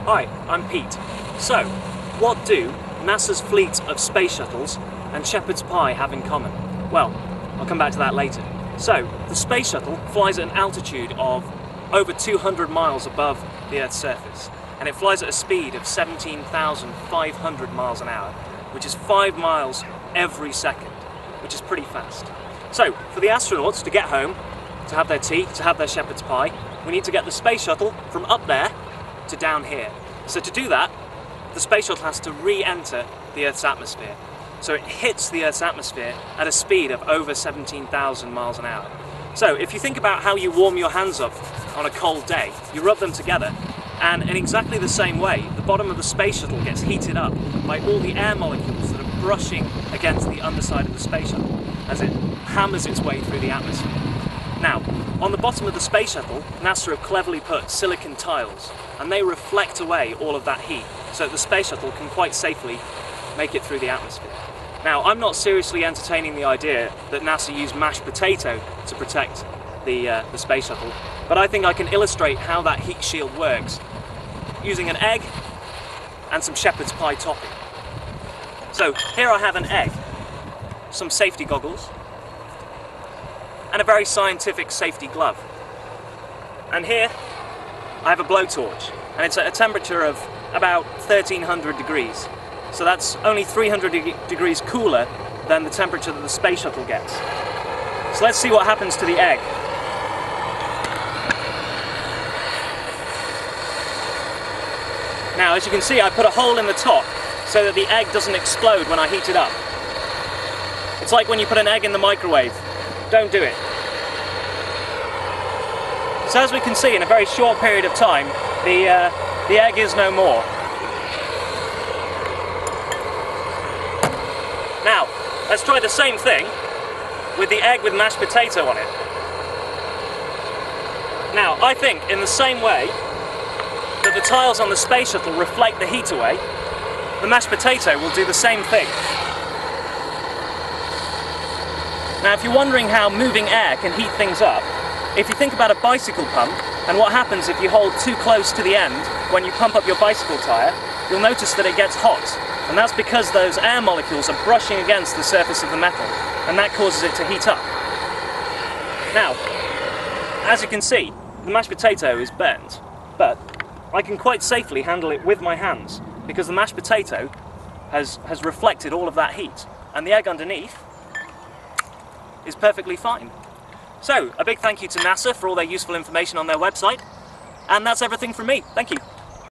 Hi, I'm Pete. So, what do NASA's fleet of space shuttles and shepherd's pie have in common? Well, I'll come back to that later. So, the space shuttle flies at an altitude of over 200 miles above the Earth's surface, and it flies at a speed of 17,500 miles an hour, which is 5 miles every second, which is pretty fast. So, for the astronauts to get home, to have their tea, to have their shepherd's pie, we need to get the space shuttle from up there to down here. So to do that, the space shuttle has to re-enter the Earth's atmosphere. So it hits the Earth's atmosphere at a speed of over 17,000 miles an hour. So if you think about how you warm your hands up on a cold day, you rub them together, and in exactly the same way, the bottom of the space shuttle gets heated up by all the air molecules that are brushing against the underside of the space shuttle as it hammers its way through the atmosphere. Now, on the bottom of the space shuttle, NASA have cleverly put silicon tiles, and they reflect away all of that heat, so that the space shuttle can quite safely make it through the atmosphere. Now, I'm not seriously entertaining the idea that NASA used mashed potato to protect the space shuttle, but I think I can illustrate how that heat shield works using an egg and some shepherd's pie topping. So, here I have an egg, some safety goggles, and a very scientific safety glove. And here I have a blowtorch, and it's at a temperature of about 1300 degrees. So that's only 300 degrees cooler than the temperature that the space shuttle gets. So let's see what happens to the egg. Now, as you can see, I put a hole in the top so that the egg doesn't explode when I heat it up. It's like when you put an egg in the microwave. Don't do it. So as we can see, in a very short period of time, the egg is no more. Now, let's try the same thing with the egg with mashed potato on it. Now, I think in the same way that the tiles on the space shuttle reflect the heat away, the mashed potato will do the same thing. Now, if you're wondering how moving air can heat things up, if you think about a bicycle pump and what happens if you hold too close to the end when you pump up your bicycle tyre, you'll notice that it gets hot. And that's because those air molecules are brushing against the surface of the metal, and that causes it to heat up. Now, as you can see, the mashed potato is burnt, but I can quite safely handle it with my hands because the mashed potato has reflected all of that heat, and the egg underneath is perfectly fine. So, a big thank you to NASA for all their useful information on their website, and that's everything from me. Thank you.